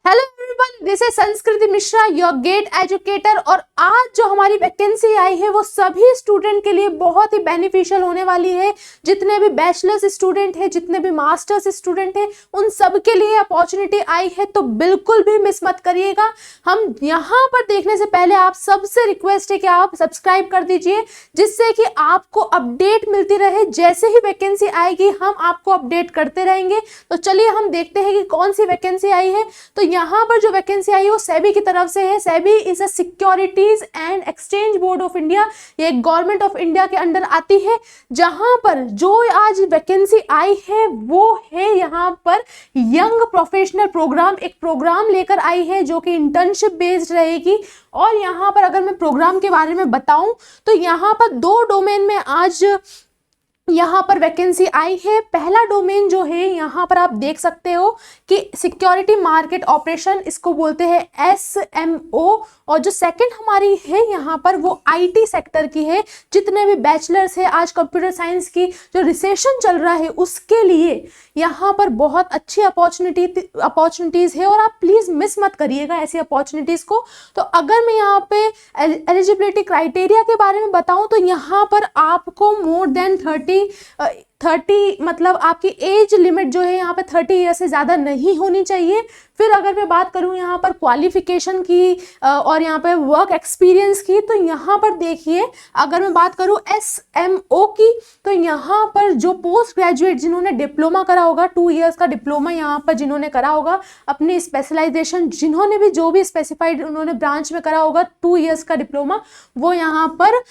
Hello everyone, this is संस्कृति Mishra, your gate educator. और आज जो हमारी वैकेंसी आई है वो सभी स्टूडेंट के लिए बहुत ही बेनिफिशियल होने वाली है। जितने भी बैचलर्स स्टूडेंट हैं, जितने भी मास्टर्स स्टूडेंट हैं, उन सब के लिए अपॉर्चुनिटी आई है, तो बिल्कुल भी मिस मत करिएगा। हम यहाँ पर देखने से पहले आप सबसे रिक्वेस्ट है कि आप सब्सक्राइब कर दीजिए, जिससे कि आपको अपडेट मिलती रहे। जैसे ही वैकेंसी आएगी हम आपको अपडेट करते रहेंगे। तो चलिए हम देखते हैं कि कौन सी वैकेंसी आई है। तो यहाँ पर जो वैकेंसी आई है वो सेबी की तरफ से है। SEBI is a securities and exchange board of India, ये गवर्नमेंट ऑफ इंडिया के अंडर आती है। जहां पर जो आज वैकेंसी आई है वो है यहाँ पर यंग प्रोफेशनल प्रोग्राम, एक प्रोग्राम लेकर आई है जो कि इंटर्नशिप बेस्ड रहेगी। और यहाँ पर अगर मैं प्रोग्राम के बारे में बताऊं तो यहाँ पर 2 डोमेन में आज यहाँ पर वैकेंसी आई है। पहला डोमेन जो है यहाँ पर आप देख सकते हो कि सिक्योरिटी मार्केट ऑपरेशन, इसको बोलते हैं SMO। और जो सेकंड हमारी है यहाँ पर वो IT सेक्टर की है। जितने भी बैचलर्स है, आज कंप्यूटर साइंस की जो रिसेशन चल रहा है उसके लिए यहाँ पर बहुत अच्छी अपॉर्चुनिटीज है, और आप प्लीज मिस मत करिएगा ऐसी अपॉर्चुनिटीज को। तो अगर मैं यहाँ पे एलिजिबिलिटी क्राइटेरिया के बारे में बताऊं तो यहाँ पर आपको मोर देन 30 मतलब आपकी एज लिमिट जो है यहाँ पे 30 ईयर से ज़्यादा नहीं होनी चाहिए। फिर अगर मैं बात करूँ यहाँ पर क्वालिफिकेशन की और यहाँ पर वर्क एक्सपीरियंस की, तो यहाँ पर देखिए अगर मैं बात करूँ SMO की, तो यहाँ पर जो पोस्ट ग्रेजुएट जिन्होंने डिप्लोमा करा होगा, 2 इयर्स का डिप्लोमा यहाँ पर जिन्होंने करा होगा, अपनी स्पेशलाइजेशन जिन्होंने भी जो भी स्पेसिफाइड उन्होंने ब्रांच में करा होगा 2 इयर्स का डिप्लोमा, वो यहाँ पर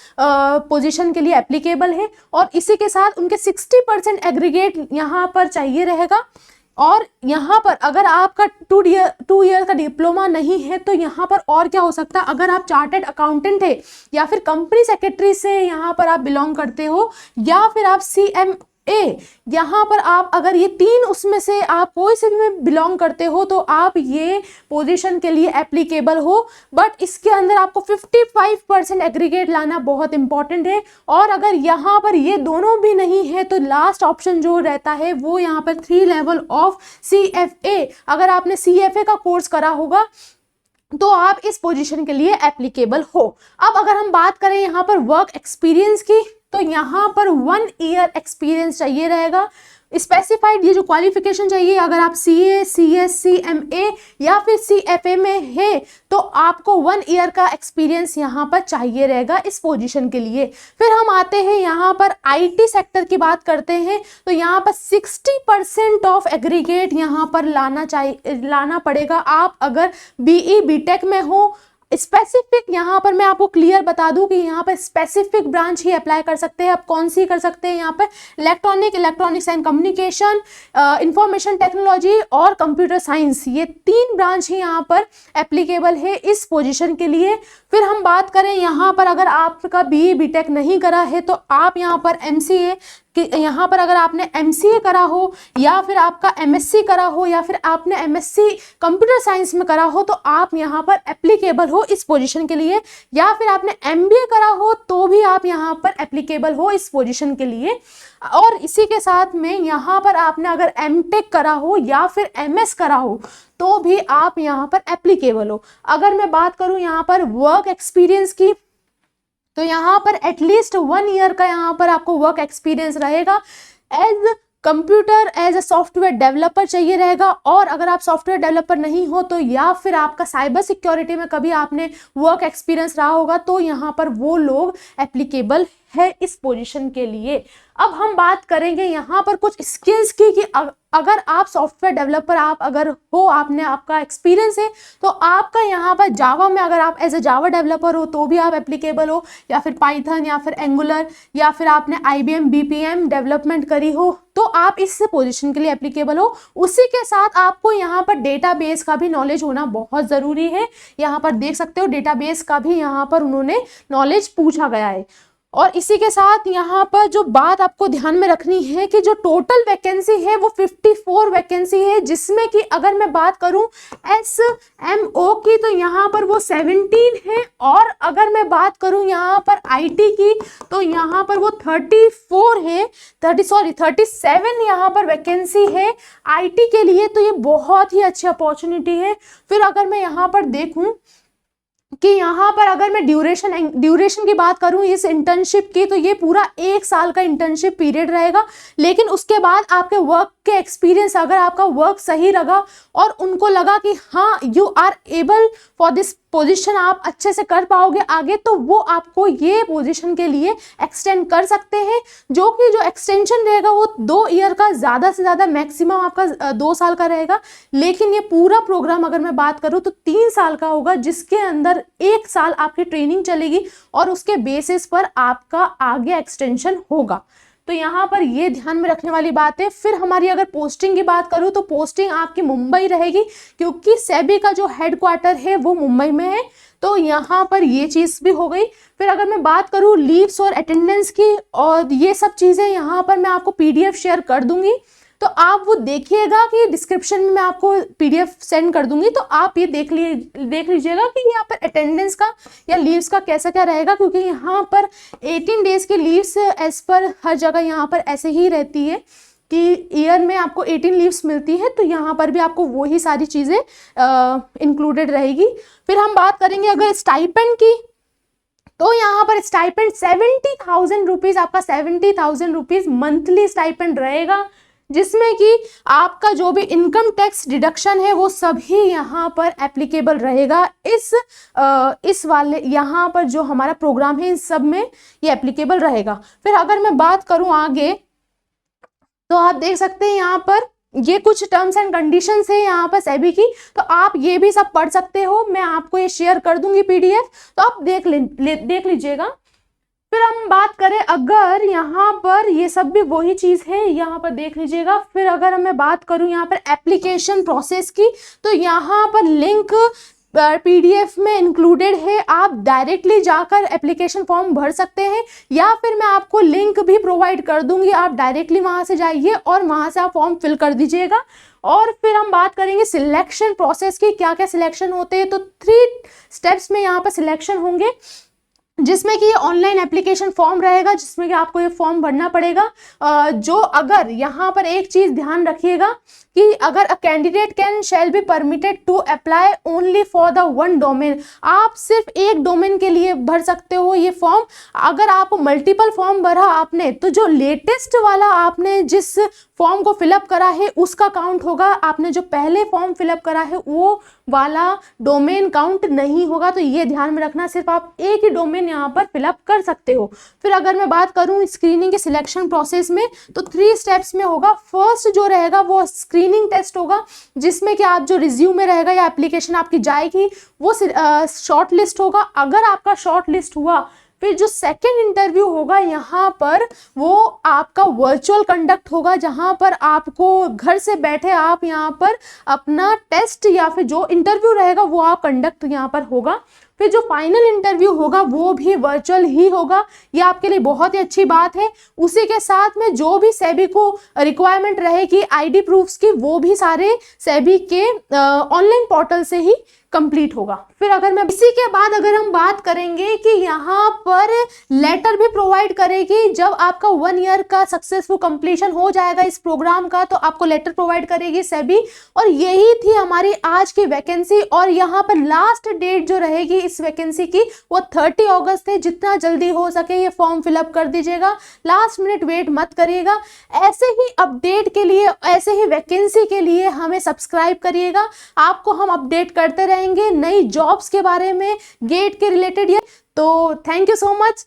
पोजीशन के लिए एप्लीकेबल है। और इसी के साथ उनके 60% एग्रीगेट यहाँ पर चाहिए रहेगा। और यहाँ पर अगर आपका 2 ईयर का डिप्लोमा नहीं है तो यहाँ पर और क्या हो सकता है, अगर आप चार्टर्ड अकाउंटेंट है या फिर कंपनी सेक्रेटरी से यहाँ पर आप बिलोंग करते हो, या फिर आप CMA, यहाँ पर आप अगर ये 3 उसमें से आप कोई से भी में बिलोंग करते हो तो आप ये पोजीशन के लिए एप्लीकेबल हो। बट इसके अंदर आपको 55% एग्रीगेट लाना बहुत इंपॉर्टेंट है। और अगर यहाँ पर ये दोनों भी नहीं है तो लास्ट ऑप्शन जो रहता है वो यहाँ पर 3 लेवल ऑफ CFA, अगर आपने CFA का कोर्स करा होगा तो आप इस पोजीशन के लिए एप्लीकेबल हो। अब अगर हम बात करें यहाँ पर वर्क एक्सपीरियंस की, तो यहाँ पर 1 ईयर एक्सपीरियंस चाहिए रहेगा। स्पेसिफाइड ये जो क्वालिफिकेशन चाहिए, अगर आप CA, CS, CMA या फिर CFA में है तो आपको 1 ईयर का एक्सपीरियंस यहाँ पर चाहिए रहेगा इस पोजीशन के लिए। फिर हम आते हैं यहाँ पर IT सेक्टर की बात करते हैं, तो यहाँ पर 60% ऑफ एग्रीगेट यहाँ पर लाना पड़ेगा। आप अगर BE BTech में हो, स्पेसिफिक यहाँ पर मैं आपको क्लियर बता दूं कि यहाँ पर स्पेसिफिक ब्रांच ही अप्लाई कर सकते हैं। आप कौन सी कर सकते हैं, यहाँ पर electronics and communication, information technology और कंप्यूटर साइंस, ये 3 ब्रांच ही यहाँ पर एप्लीकेबल है इस पोजीशन के लिए। फिर हम बात करें यहाँ पर अगर आपका BE BTech नहीं करा है तो आप यहाँ पर MCA, यहाँ पर अगर आपने MCA करा हो या फिर आपका MSc करा हो या फिर आपने MSc कंप्यूटर साइंस में करा हो तो आप यहाँ पर एप्लीकेबल हो इस पोजीशन के लिए, या फिर आपने MBA करा हो तो भी आप यहाँ पर एप्लीकेबल हो इस पोजीशन के लिए। और इसी के साथ में यहाँ पर आपने अगर MTech करा हो या फिर MS करा हो तो भी आप यहाँ पर एप्लीकेबल हो। अगर मैं बात करूँ यहाँ पर वर्क एक्सपीरियंस की, तो यहाँ पर एटलीस्ट 1 ईयर का यहाँ पर आपको वर्क एक्सपीरियंस रहेगा। एज अ सॉफ्टवेयर डेवलपर चाहिए रहेगा। और अगर आप सॉफ्टवेयर डेवलपर नहीं हो तो या फिर आपका साइबर सिक्योरिटी में कभी आपने वर्क एक्सपीरियंस रहा होगा तो यहाँ पर वो लोग एप्लीकेबल है इस पोजीशन के लिए। अब हम बात करेंगे यहाँ पर कुछ स्किल्स की कि अगर आप सॉफ्टवेयर डेवलपर आप अगर हो, आपने आपका एक्सपीरियंस है तो आपका यहाँ पर जावा में अगर आप एज ए जावा डेवलपर हो तो भी आप एप्लीकेबल हो, या फिर पाइथन या फिर एंगुलर या फिर आपने IBM BPM डेवलपमेंट करी हो तो आप इस पोजीशन के लिए एप्लीकेबल हो। उसी के साथ आपको यहाँ पर डेटाबेस का भी नॉलेज होना बहुत ज़रूरी है। यहाँ पर देख सकते हो डेटाबेस का भी यहाँ पर उन्होंने नॉलेज पूछा गया है। और इसी के साथ यहाँ पर जो बात आपको ध्यान में रखनी है कि जो टोटल वैकेंसी है वो 54 वैकेंसी है, जिसमें कि अगर मैं बात करूं SMO की तो यहाँ पर वो 17 है, और अगर मैं बात करूं यहाँ पर IT की तो यहाँ पर वो 34 है, 37 यहाँ पर वैकेंसी है IT के लिए। तो ये बहुत ही अच्छी अपॉर्चुनिटी है। फिर अगर मैं यहाँ पर देखूं कि यहाँ पर अगर मैं ड्यूरेशन की बात करूँ इस इंटर्नशिप की, तो ये पूरा 1 साल का इंटर्नशिप पीरियड रहेगा। लेकिन उसके बाद आपके वर्क के एक्सपीरियंस, अगर आपका वर्क सही रहा और उनको लगा कि हाँ you are able for this position, आप अच्छे से कर पाओगे आगे, तो वो आपको ये पोजीशन के लिए एक्सटेंड कर सकते हैं। जो कि जो एक्सटेंशन रहेगा वो 2 ईयर का, ज़्यादा से ज़्यादा मैक्सिमम आपका 2 साल का रहेगा। लेकिन ये पूरा प्रोग्राम अगर मैं बात करूँ तो 3 साल का होगा, जिसके अंदर 1 साल आपकी ट्रेनिंग चलेगी और उसके बेसिस पर आपका आगे एक्सटेंशन होगा। तो यहाँ पर ये ध्यान में रखने वाली बात है। फिर हमारी अगर पोस्टिंग की बात करूँ तो पोस्टिंग आपकी मुंबई रहेगी, क्योंकि सेबी का जो हेडक्वार्टर है वो मुंबई में है। तो यहाँ पर ये चीज़ भी हो गई। फिर अगर मैं बात करूँ लीव्स और अटेंडेंस की, और ये सब चीज़ें यहाँ पर मैं आपको PDF शेयर कर दूंगी, तो आप वो देखिएगा कि डिस्क्रिप्शन में मैं आपको PDF सेंड कर दूंगी, तो आप ये देख लीजिएगा कि यहाँ पर अटेंडेंस का या लीव्स का कैसा क्या रहेगा। क्योंकि यहाँ पर 18 डेज की लीव्स एज पर हर जगह यहाँ पर ऐसे ही रहती है कि ईयर में आपको 18 लीव्स मिलती है, तो यहाँ पर भी आपको वही सारी चीज़ें इंक्लूडेड रहेगी। फिर हम बात करेंगे अगर स्टाइपेंड की, तो यहाँ पर स्टाइपेंड 70,000 रुपीज़, आपका 70,000 रुपीज़ मंथली स्टाइपेंड रहेगा, जिसमें कि आपका जो भी इनकम टैक्स डिडक्शन है वो सभी यहाँ पर एप्लीकेबल रहेगा। इस वाले यहाँ पर जो हमारा प्रोग्राम है इन सब में ये एप्लीकेबल रहेगा। फिर अगर मैं बात करूँ आगे, तो आप देख सकते हैं यहाँ पर ये कुछ टर्म्स एंड कंडीशंस है यहाँ पर सेबी की, तो आप ये भी सब पढ़ सकते हो। मैं आपको ये शेयर कर दूंगी PDF, तो आप देख लीजिएगा। फिर हम बात करें अगर यहाँ पर, ये सब भी वही चीज़ है, यहाँ पर देख लीजिएगा। फिर अगर मैं बात करूँ यहाँ पर एप्लीकेशन प्रोसेस की, तो यहाँ पर लिंक PDF में इंक्लूडेड है, आप डायरेक्टली जाकर एप्लीकेशन फॉर्म भर सकते हैं, या फिर मैं आपको लिंक भी प्रोवाइड कर दूंगी, आप डायरेक्टली वहाँ से जाइए और वहाँ से आप फॉर्म फिल कर दीजिएगा। और फिर हम बात करेंगे सिलेक्शन प्रोसेस की, क्या क्या सिलेक्शन होते हैं। तो 3 स्टेप्स में यहाँ पर सिलेक्शन होंगे, जिसमें कि ये ऑनलाइन एप्लीकेशन फॉर्म रहेगा, जिसमें कि आपको ये फॉर्म भरना पड़ेगा। जो अगर यहाँ पर एक चीज़ ध्यान रखिएगा कि अगर a candidate can shall be permitted to apply only for the 1 domain, आप सिर्फ एक डोमेन के लिए भर सकते हो ये फॉर्म। अगर आप मल्टीपल फॉर्म भरा आपने, तो जो लेटेस्ट वाला आपने जिस फॉर्म को फिलअप करा है उसका काउंट होगा, आपने जो पहले फॉर्म फिलअप करा है वो वाला डोमेन काउंट नहीं होगा। तो ये ध्यान में रखना, सिर्फ आप एक ही डोमेन यहाँ पर फिलअप कर सकते हो। फिर अगर मैं बात करूँ स्क्रीनिंग के सिलेक्शन प्रोसेस में, तो 3 स्टेप्स में होगा। फर्स्ट जो रहेगा वो स्क्रीनिंग टेस्ट होगा, जिसमें कि आप जो रिज्यूमे रहेगा या एप्लीकेशन आपकी जाएगी वो शॉर्ट लिस्ट होगा। अगर आपका शॉर्ट लिस्ट हुआ, फिर जो सेकंड इंटरव्यू होगा यहाँ पर वो आपका वर्चुअल कंडक्ट होगा, जहाँ पर आपको घर से बैठे आप यहाँ पर अपना टेस्ट या फिर जो इंटरव्यू रहेगा वो आप कंडक्ट यहाँ पर होगा। फिर जो फाइनल इंटरव्यू होगा वो भी वर्चुअल ही होगा, ये आपके लिए बहुत ही अच्छी बात है। उसी के साथ में जो भी सेबी को रिक्वायरमेंट रहेगी ID प्रूफ्स की, वो भी सारे सेबी के ऑनलाइन पोर्टल से ही कंप्लीट होगा। फिर अगर मैं इसी के बाद अगर हम बात करेंगे कि यहाँ पर लेटर भी प्रोवाइड करेगी, जब आपका 1 ईयर का सक्सेसफुल कंप्लीशन हो जाएगा इस प्रोग्राम का, तो आपको लेटर प्रोवाइड करेगी सेबी। और यही थी हमारी आज की वैकेंसी, और यहाँ पर लास्ट डेट जो रहेगी इस वैकेंसी की वो 30 अगस्त है। जितना जल्दी हो सके ये फॉर्म फिलअप कर दीजिएगा, लास्ट मिनट वेट मत करिएगा। ऐसे ही अपडेट के लिए, ऐसे ही वैकेंसी के लिए हमें सब्सक्राइब करिएगा, आपको हम अपडेट करते रहेंगे नई जॉब्स के बारे में, गेट के रिलेटेड। तो थैंक यू सो मच।